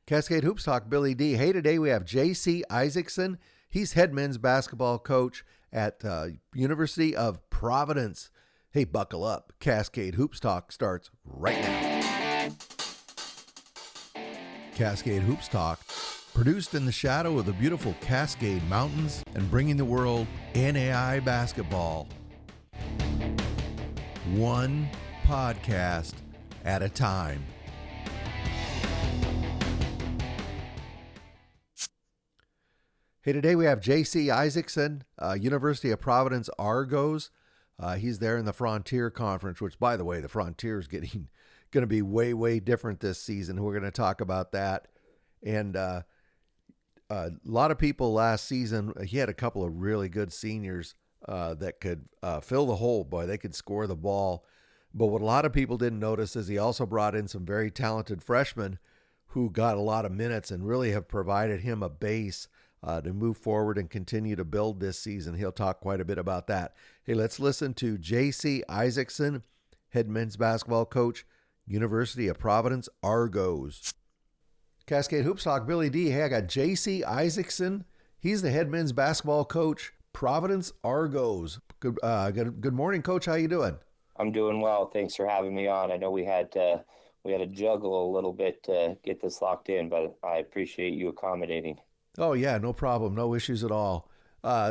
Cascade Hoops Talk, Billy D. Hey, today we have J.C. Isakson. He's head men's basketball coach at University of Providence. Hey, buckle up. Cascade Hoops Talk starts right now. Cascade Hoops Talk, produced in the shadow of the beautiful Cascade Mountains and bringing the world NAIA basketball. One podcast at a time. Hey, today we have J.C. Isakson, University of Providence Argos. He's there in the Frontier Conference, which, by the way, the Frontier is going to be way, way different this season. We're going to talk about that. And a lot of people last season, he had a couple of really good seniors that could fill the hole. Boy, they could score the ball. But what a lot of people didn't notice is he also brought in some very talented freshmen who got a lot of minutes and really have provided him a base to move forward and continue to build this season. He'll talk quite a bit about that. Hey, let's listen to J.C. Isakson, head men's basketball coach, University of Providence Argos. Cascade Hoops Talk, Billy D. Hey, I got J.C. Isakson. He's the head men's basketball coach, Providence Argos. Good morning, Coach. How you doing? I'm doing well. Thanks for having me on. I know we had to juggle a little bit to get this locked in, but I appreciate you accommodating. Oh yeah, no problem, no issues at all.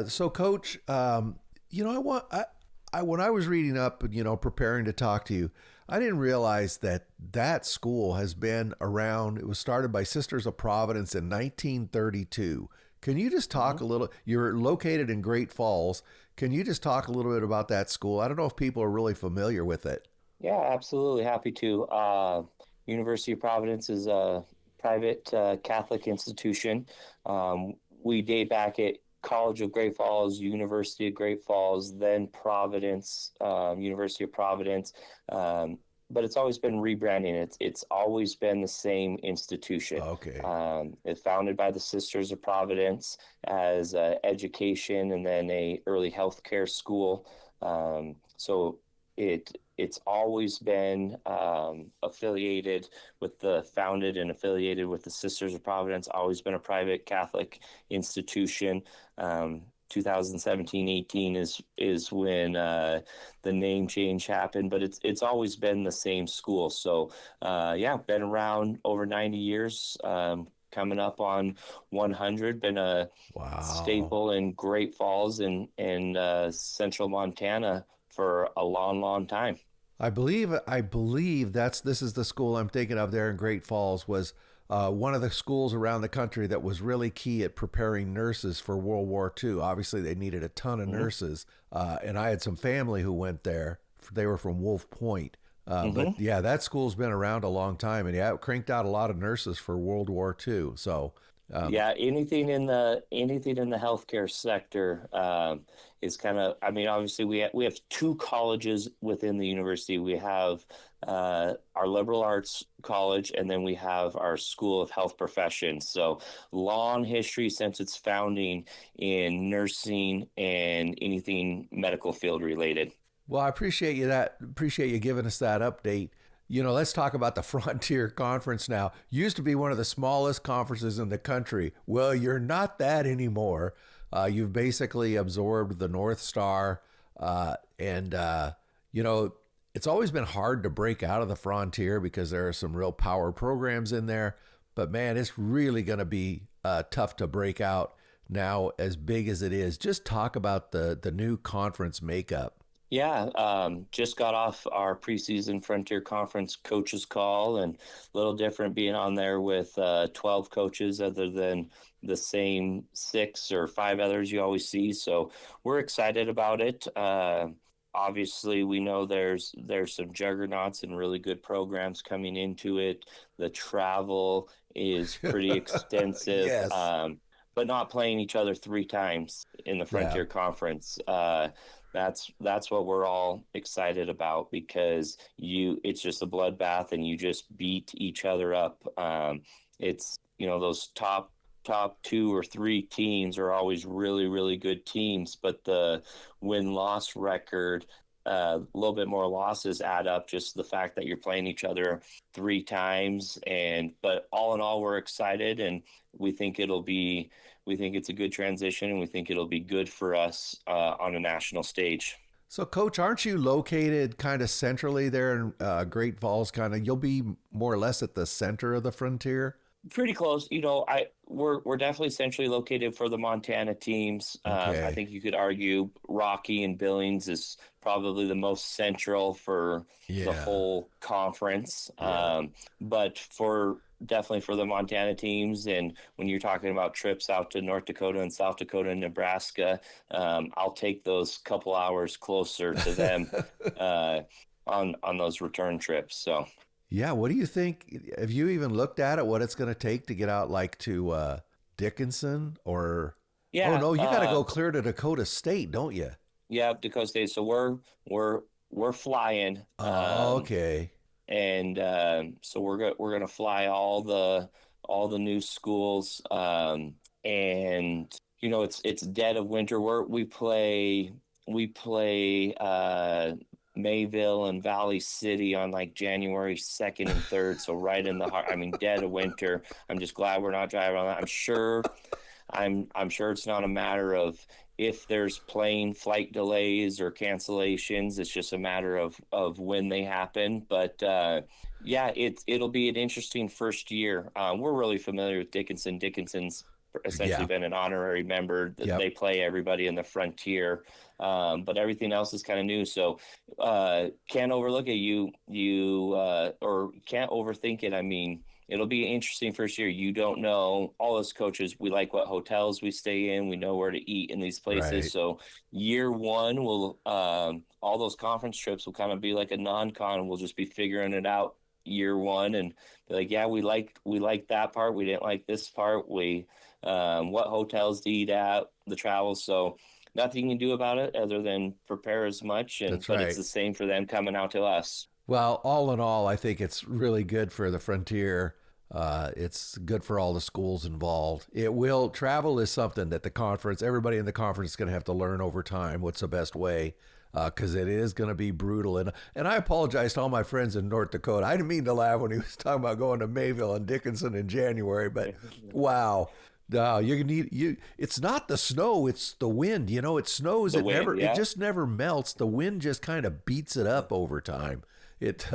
So, Coach, when I was reading up and preparing to talk to you, I didn't realize that school has been around. It was started by Sisters of Providence in 1932. Can you just talk a little? You're located in Great Falls. Can you just talk a little bit about that school? I don't know if people are really familiar with it. Yeah, absolutely. Happy to. University of Providence is a private Catholic institution. We date back at College of Great Falls, University of Great Falls, then Providence, University of Providence. But it's always been rebranding. It's always been the same institution. Okay. It's founded by the Sisters of Providence as education and then a early healthcare school. So it's always been affiliated with founded and affiliated with the Sisters of Providence, always been a private Catholic institution. 2017-18 is when the name change happened, but it's always been the same school. So been around over 90 years, coming up on 100, been a staple in Great Falls and central Montana for a long, long time. I believe this is the school I'm thinking of there in Great Falls, was one of the schools around the country that was really key at preparing nurses for World War II. Obviously, they needed a ton of nurses, and I had some family who went there. They were from Wolf Point. But yeah, that school's been around a long time, and it cranked out a lot of nurses for World War II. So anything in the healthcare sector is kind of. I mean, obviously we have two colleges within the university. We have our liberal arts college, and then we have our School of Health Professions. So long history since its founding in nursing and anything medical field related. Well, I appreciate you giving us that update. Let's talk about the Frontier Conference now. Used to be one of the smallest conferences in the country. Well, you're not that anymore. You've basically absorbed the North Star. It's always been hard to break out of the Frontier because there are some real power programs in there. But man, it's really going to be tough to break out now as big as it is. Just talk about the new conference makeup. Yeah, just got off our preseason Frontier Conference coaches call, and a little different being on there with 12 coaches other than the same 6 or 5 others you always see. So we're excited about it. Obviously, we know there's some juggernauts and really good programs coming into it. The travel is pretty extensive. Yes. But not playing each other 3 times in the Frontier Conference. That's what we're all excited about, because it's just a bloodbath and you just beat each other up. It's those top 2 or 3 teams are always really, really good teams, but the win-loss record a little bit more losses add up, just the fact that you're playing each other 3 times. But all in all, we're excited, and we think we think it's a good transition, and we think it'll be good for us on a national stage. So, Coach, aren't you located kind of centrally there in Great Falls? Kind of, you'll be more or less at the center of the frontier. Pretty close. We're definitely centrally located for the Montana teams. I Okay. think you could argue Rocky and Billings is probably the most central for the Yeah. whole conference. Yeah. But for definitely for the Montana teams, and when you're talking about trips out to North Dakota and South Dakota and Nebraska, I'll take those couple hours closer to them on those return trips. So. Yeah, what do you think? Have you even looked at it? What it's going to take to get out, like to Dickinson, or oh Yeah, no, you got to go clear to Dakota State, don't you? yeah, Dakota State. So we're flying, Oh, okay. and so we're gonna fly all the new schools, and it's dead of winter. We play Mayville and Valley City on like January 2nd and 3rd. So right in the heart. I mean, dead of winter. I'm just glad we're not driving on that. I'm sure it's not a matter of if there's plane flight delays or cancellations. It's just a matter of when they happen. But yeah, it'll be an interesting first year. We're really familiar with Dickinson. Dickinson's essentially Yeah. been an honorary member. Yep. They play everybody in the Frontier, but everything else is kind of new. So can't overlook it. Or can't overthink it. I mean, it'll be an interesting first year. You don't know. All us coaches, we like what hotels we stay in. We know where to eat in these places. Right. So year one will all those conference trips will kind of be like a non-con. We'll just be figuring it out year one and be like, yeah, we like that part. We didn't like this part. We what hotels to eat at, the travel. So nothing you can do about it other than prepare as much. That's But it's right. the same for them coming out to us. Well, all in all, I think it's really good for the frontier. It's good for all the schools involved. It will travel is something that the conference, everybody in the conference is going to have to learn over time. What's the best way? Because it is going to be brutal. And I apologize to all my friends in North Dakota. I didn't mean to laugh when he was talking about going to Mayville and Dickinson in January, but wow. No, you need you. It's not the snow; it's the wind. You know, it snows. The It wind, never. It yeah. just never melts. The wind just kind of beats it up over time. It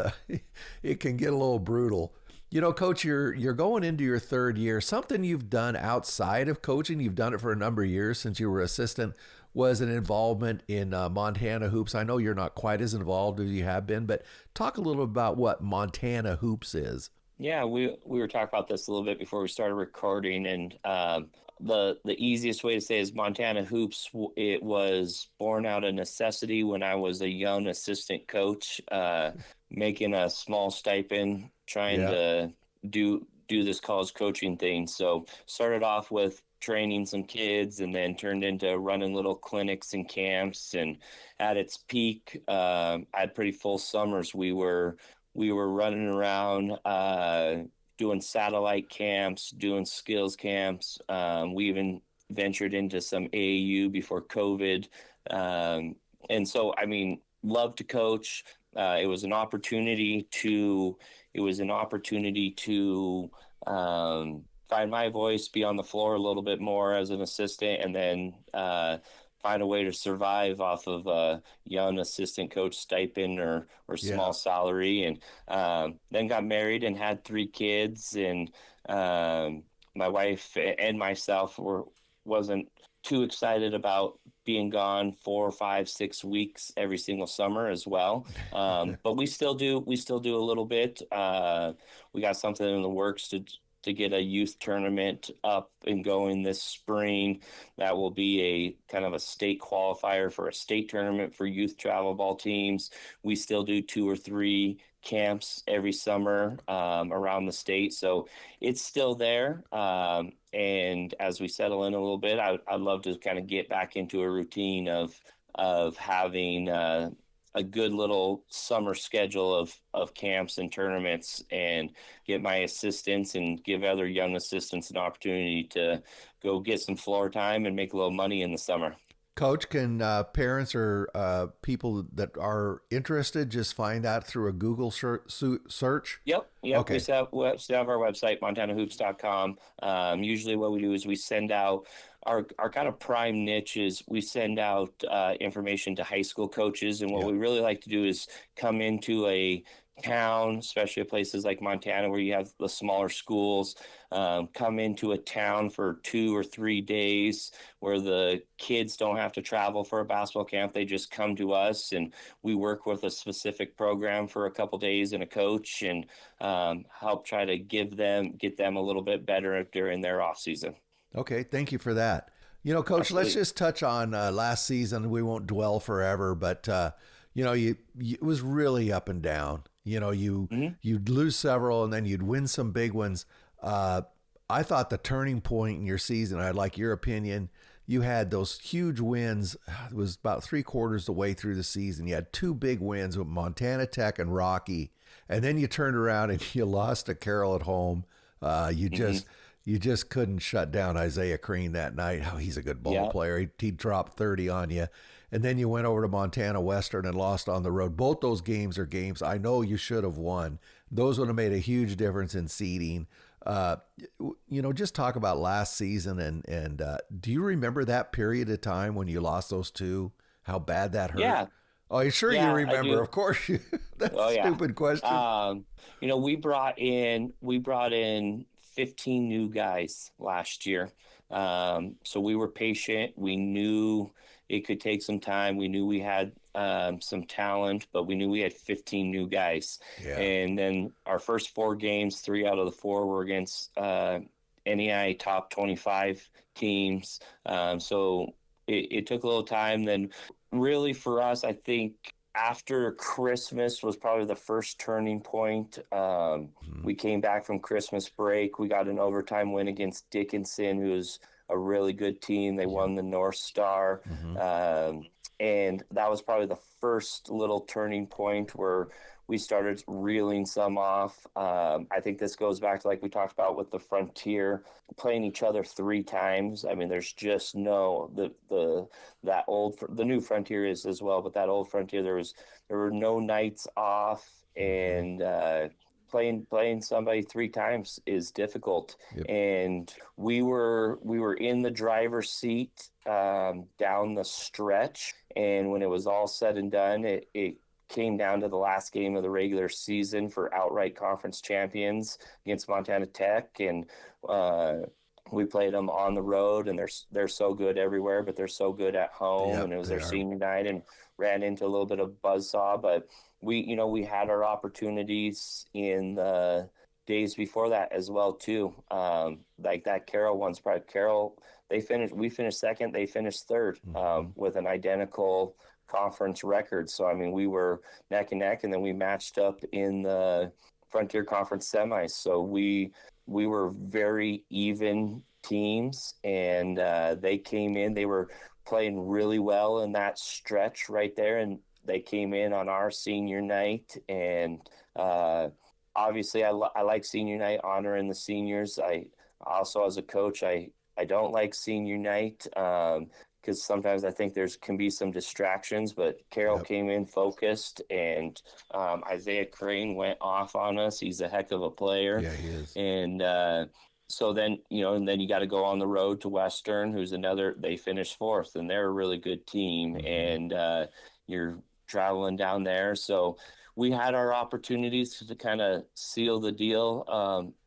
it can get a little brutal. You know, Coach, you're going into your third year. Something you've done outside of coaching. You've done it for a number of years since you were assistant. Was an involvement in Montana hoops. I know you're not quite as involved as you have been, but talk a little about what Montana hoops is. Yeah, we were talking about this a little bit before we started recording, and the easiest way to say is Montana Hoops. It was born out of necessity when I was a young assistant coach, making a small stipend, trying Yeah. to do this college coaching thing. So started off with training some kids, and then turned into running little clinics and camps. And at its peak, I had pretty full summers. We were running around doing satellite camps, doing skills camps. We even ventured into some AAU before COVID. And so, I mean, love to coach. It was an opportunity to. It was an opportunity to find my voice, be on the floor a little bit more as an assistant, and then find a way to survive off of a young assistant coach stipend or Yeah. small salary. And then got married and had 3 kids. And my wife and myself wasn't too excited about being gone 4, 5, 6 weeks every single summer as well. But we still do a little bit. We got something in the works to get a youth tournament up and going this spring. That will be a kind of a state qualifier for a state tournament for youth travel ball teams. We still do 2 or 3 camps every summer around the state. So it's still there. And as we settle in a little bit, I'd love to kind of get back into a routine of having a good little summer schedule of camps and tournaments, and get my assistants and give other young assistants an opportunity to go get some floor time and make a little money in the summer. Coach, can parents or people that are interested just find that through a Google search? Yep. We Okay. still have our website, montanahoops.com. Usually what we do is we send out our kind of prime niche is we send out information to high school coaches. And what Yep. we really like to do is come into a town, especially places like Montana where you have the smaller schools, come into a town for 2 or 3 days where the kids don't have to travel for a basketball camp. They just come to us and we work with a specific program for a couple days and a coach and help try to get them a little bit better during their off season. Okay. Thank you for that. Coach, let's Absolutely. just touch on last season. We won't dwell forever, but it was really up and down. Mhm. You'd lose several and then you'd win some big ones. Uh, I thought the turning point in your season, I'd like your opinion. You had those huge wins. It was about three-quarters the way through the season. You had two big wins with Montana Tech and Rocky, and then you turned around and you lost to Carroll at home. You Mhm. just you just couldn't shut down Isaiah Crean that night. Oh, he's a good ball Yeah. player. He dropped 30 on you. And then you went over to Montana Western and lost on the road. Both those games are games I know you should have won. Those would have made a huge difference in seeding. Uh, just talk about last season and do you remember that period of time when you lost those two? How bad that hurt? Yeah. Oh, you sure you Yeah, I remember? do. Of course you. That's Oh a yeah. stupid question. Um, we brought in 15 new guys last year. So we were patient. We knew it could take some time. We knew we had some talent, but we knew we had 15 new guys. Yeah. And then our first 4 games, 3 out of the 4 were against NAIA top 25 teams. So it took a little time. Then really for us, I think after Christmas was probably the first turning point. Mhm. We came back from Christmas break. We got an overtime win against Dickinson, who was a really good team. They Yeah. won the North Star. Hmm. And that was probably the first little turning point where we started reeling some off. I think this goes back to like we talked about with the Frontier playing each other 3 times. I mean, there's just no the new Frontier is as well, but that old Frontier there were no nights off, Hmm. and playing somebody 3 times is difficult. Yep. And we were in the driver's seat down the stretch, and when it was all said and done, it came down to the last game of the regular season for outright conference champions against Montana Tech, and uh, we played them on the road, and they're so good everywhere, but they're so good at home. And Yep. it was They their are. senior night, and ran into a little bit of buzzsaw, but we had our opportunities in the days before that as well too. Like that Carroll one's probably Carroll. We finished second, they finished third, Hmm. with an identical conference record. So I mean, we were neck and neck, and then we matched up in the Frontier Conference semis. So we were very even teams, and they came in. They were playing really well in that stretch right there, and they came in on our senior night. And uh, obviously, I like senior night, honoring the seniors. I also, as a coach, I don't like senior night. Because sometimes I think there's can be some distractions, but Carroll Yep. came in focused, and Isaiah Crane went off on us. He's a heck of a player, Yeah, he is. and so then and then you got to go on the road to Western, who's another. They finished fourth, and they're a really good team, Hmm. and you're traveling down there. So we had our opportunities to kind of seal the deal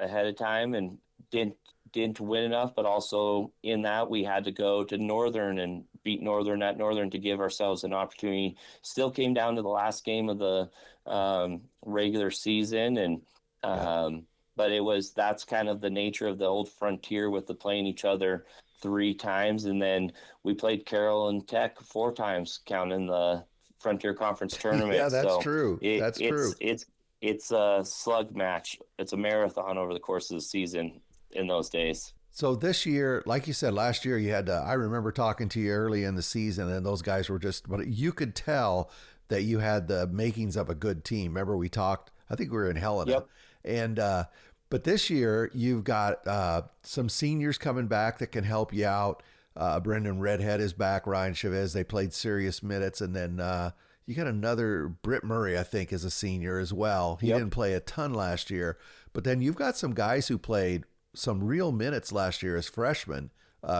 ahead of time, and didn't didn't win enough. But also in that we had to go to Northern and beat Northern at Northern to give ourselves an opportunity. Still came down to the last game of the regular season, and Yep. but that's kind of the nature of the old Frontier with the playing each other 3 times, and then we played Carroll and Tech 4 times, counting the Frontier Conference Yeah, tournament. that's So true. it, That's it's true. it's it's a slug match. It's a marathon over the course of the season in those days. So this year, like you said, last year you had. I remember talking to you early in the season, and those guys were just. But you could tell that you had the makings of a good team. Remember we talked. I think we were in Helena, Yep. and but this year you've got some seniors coming back that can help you out. Brendan Redhead is back. Ryan Chavez, they played serious minutes. And then you got another Britt Murray, I think, is a senior as well. He Yep. didn't play a ton last year. But then you've got some guys who played some real minutes last year as freshmen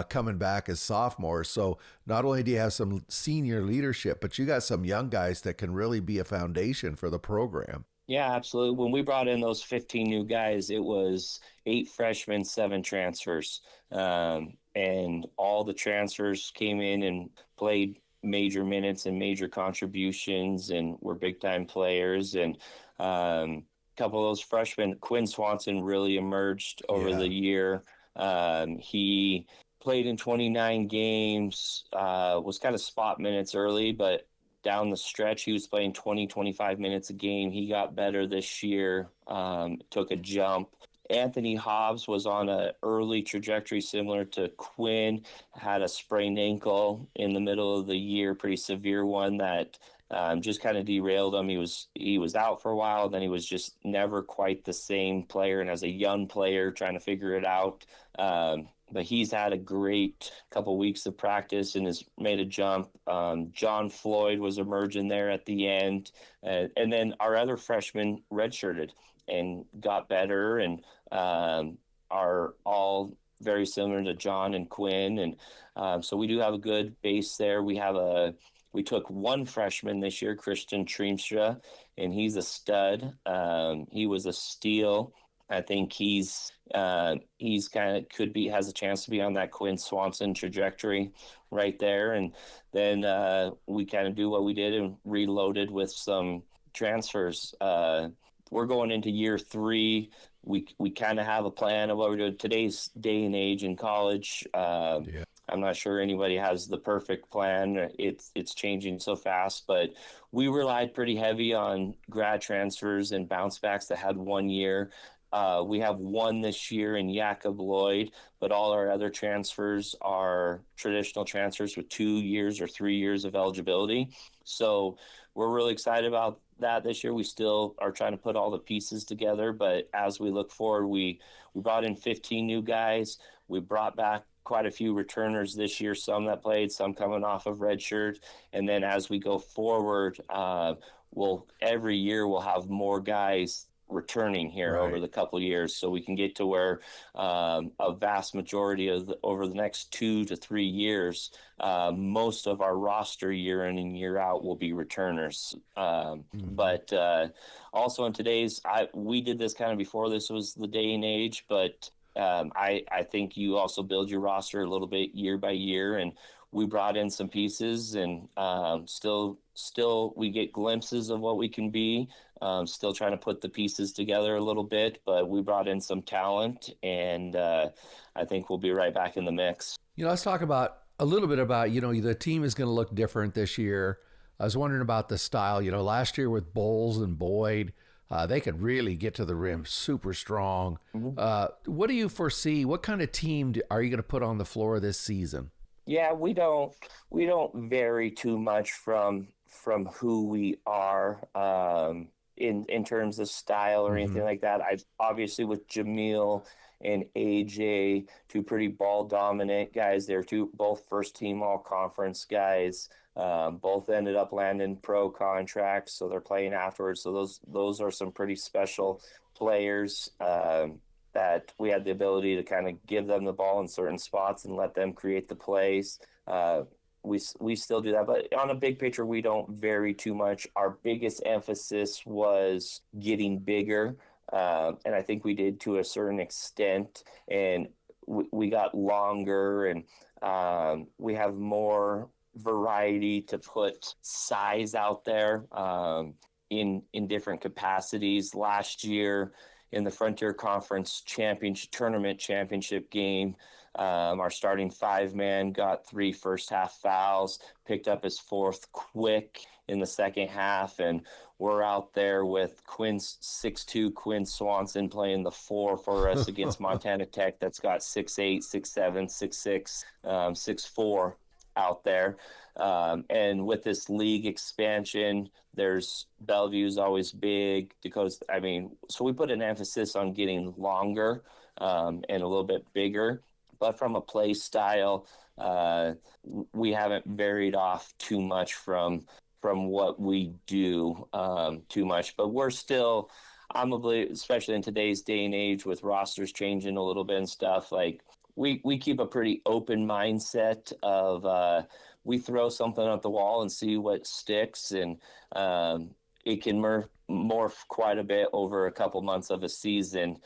coming back as sophomores. So not only do you have some senior leadership, but you got some young guys that can really be a foundation for the program. Yeah, absolutely. When we brought in those 15 new guys, it was 8 freshmen, 7 transfers. And all the transfers came in and played major minutes and major contributions and were big time players. And a couple of those freshmen, Quinn Swanson really emerged over Yeah. the year. He played in 29 games, was kind of spot minutes early, but down the stretch, he was playing 20, 25 minutes a game. He got better this year, took a jump. Anthony Hobbs was on an early trajectory similar to Quinn, had a sprained ankle in the middle of the year, pretty severe one that just kind of derailed him. He was out for a while, then he was just never quite the same player. And as a young player trying to figure it out, but he's had a great couple weeks of practice and has made a jump. John Floyd was emerging there at the end, and then our other freshmen redshirted and got better, and are all very similar to John and Quinn, and so we do have a good base there. We took one freshman this year, Christian Treemstra, and he's a stud. He was a steal. I think he's kind of has a chance to be on that Quinn Swanson trajectory right there. And then we kind of do what we did and reloaded with some transfers. We're going into year 3. We kind of have a plan of what we're doing. Today's day and age in college, Yeah. I'm not sure anybody has the perfect plan. It's changing so fast, but we relied pretty heavy on grad transfers and bounce backs that had 1 year. We have one this year in Jacob Lloyd, but all our other transfers are traditional transfers with 2 years or 3 years of eligibility. So we're really excited about that this year. We still are trying to put all the pieces together, but as we look forward, we brought in 15 new guys. We brought back quite a few returners this year, some that played, some coming off of redshirt. And then as we go forward, every year we'll have more guys returning here over Right. the couple of years, so we can get to where a vast majority of over the next 2 to 3 years, most of our roster year in and year out will be returners. Mhm. But also in we did this kind of before this was the day and age, but I think you also build your roster a little bit year by year, and we brought in some pieces, and still we get glimpses of what we can be. Still trying to put the pieces together a little bit, but we brought in some talent, and I think we'll be right back in the mix. Let's talk about a little bit about, the team is going to look different this year. I was wondering about the style. Last year with Bowles and Boyd, they could really get to the rim super strong. Mhm. What do you foresee? What kind of team are you going to put on the floor this season? Yeah, we don't vary too much from who we are, in terms of style or anything Mm-hmm. like that. I obviously with Jamil and AJ, two pretty ball dominant guys. They're both first team all conference guys. Both ended up landing pro contracts, so they're playing afterwards. So those are some pretty special players. That we had the ability to kind of give them the ball in certain spots and let them create the plays. We still do that, but on a big picture, we don't vary too much. Our biggest emphasis was getting bigger, and I think we did to a certain extent. And we got longer, and we have more variety to put size out there, in different capacities. Last year, in the Frontier Conference tournament championship game, our starting 5-man got 3 first half fouls, picked up his 4th quick in the second half, and we're out there with 6'2" Quinn Swanson playing the 4 for us against Montana Tech that's got 6'8", 6'7", 6'6", 6'4" out there. And with this league expansion, there's Bellevue's always big. Dakota's, so we put an emphasis on getting longer, and a little bit bigger. but from a play style, we haven't varied off too much from what we do too much. But we're still, I'm a believer, especially in today's day and age with rosters changing a little bit and stuff, like we keep a pretty open mindset of we throw something at the wall and see what sticks, and it can morph quite a bit over a couple months of a season.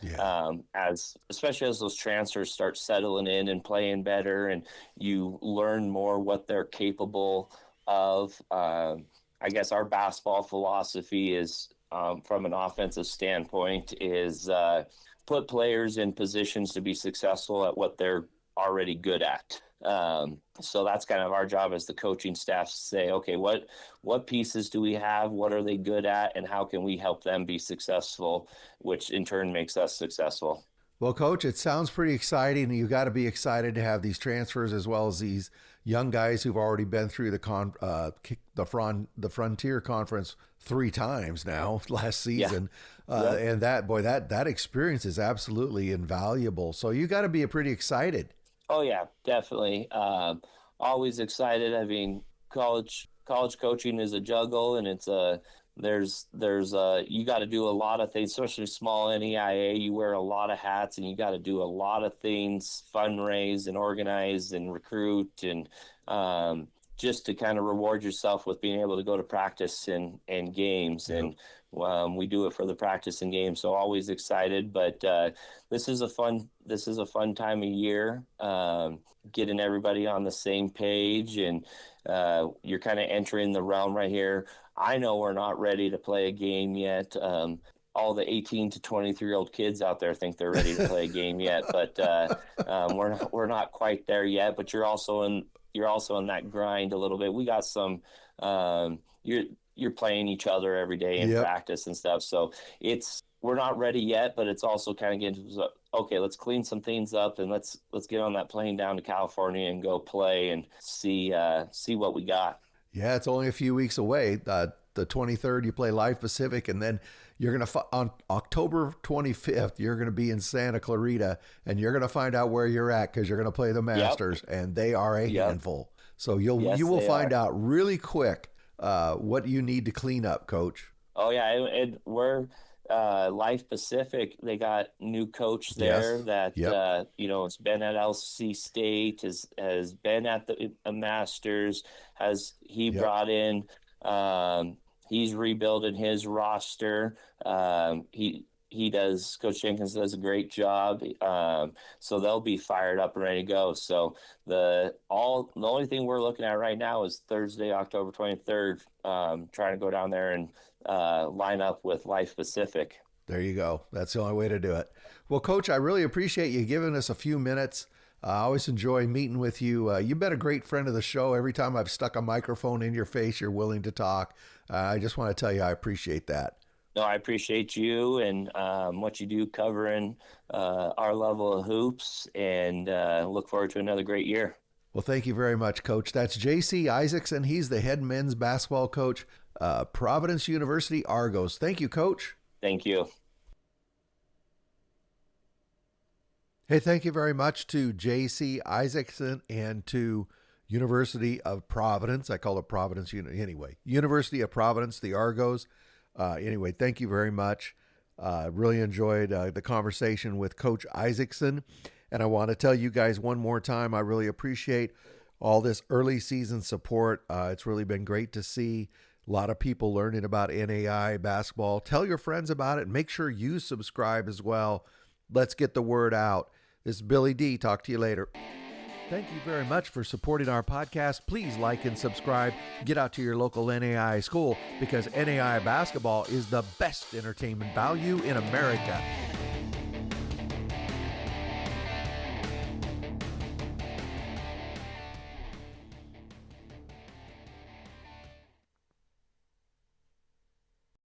Especially as those transfers start settling in and playing better, and you learn more what they're capable of. I guess our basketball philosophy is, from an offensive standpoint, is put players in positions to be successful at what they're already good at. So that's kind of our job as the coaching staff to say, okay, what pieces do we have? What are they good at? And how can we help them be successful, which in turn makes us successful? Well, Coach, it sounds pretty exciting. You got to be excited to have these transfers as well as these young guys who've already been through the Frontier Conference 3 times now last season. And that experience is absolutely invaluable. So you got to be pretty excited. Oh yeah, definitely. Always excited. I mean, college coaching is a juggle, and it's there's you got to do a lot of things, especially small NAIA. You wear a lot of hats, and you got to do a lot of things, fundraise and organize and recruit, and just to kind of reward yourself with being able to go to practice and games. And we do it for the practice and games. So always excited, but this is a fun time of year, getting everybody on the same page, and you're kind of entering the realm right here. I know we're not ready to play a game yet. All the 18 to 23-year-old kids out there think they're ready to play a game yet, but we're not quite there yet. But you're also in that grind a little bit. We got some. You're playing each other every day in practice and stuff. So we're not ready yet, but it's also kind of getting to, okay, let's clean some things up, and let's get on that plane down to California and go play and see what we got. Yeah, it's only a few weeks away. The 23rd, you play Live Pacific, and then you're going to, on October 25th, you're going to be in Santa Clarita, and you're going to find out where you're at because you're going to play the Masters, and they are a handful. So you will find out really quick what you need to clean up, Coach. Oh, yeah, and we're Life Pacific, they got new coach there that has been at LC State, has been at the Masters, brought in, he's rebuilding his roster. Coach Jenkins does a great job. So they'll be fired up and ready to go. So the only thing we're looking at right now is Thursday, October 23rd, trying to go down there and line up with Life Pacific. There you go. That's the only way to do it. Well, Coach, I really appreciate you giving us a few minutes. I always enjoy meeting with you. You've been a great friend of the show. Every time I've stuck a microphone in your face, you're willing to talk. I just want to tell you I appreciate that. No, I appreciate you and what you do covering our level of hoops, and look forward to another great year. Well, thank you very much, Coach. That's J.C. Isakson. He's the head men's basketball coach, Providence University Argos. Thank you, Coach. Thank you. Hey, thank you very much to J.C. Isakson and to University of Providence. I call it Providence. Anyway, University of Providence, the Argos. Anyway, thank you very much. Really enjoyed the conversation with Coach Isakson. And I want to tell you guys one more time, I really appreciate all this early season support. It's really been great to see a lot of people learning about NAIA basketball. Tell your friends about it. Make sure you subscribe as well. Let's get the word out. This is Billy D. Talk to you later. Thank you very much for supporting our podcast. Please like and subscribe. Get out to your local NAIA school because NAIA basketball is the best entertainment value in America.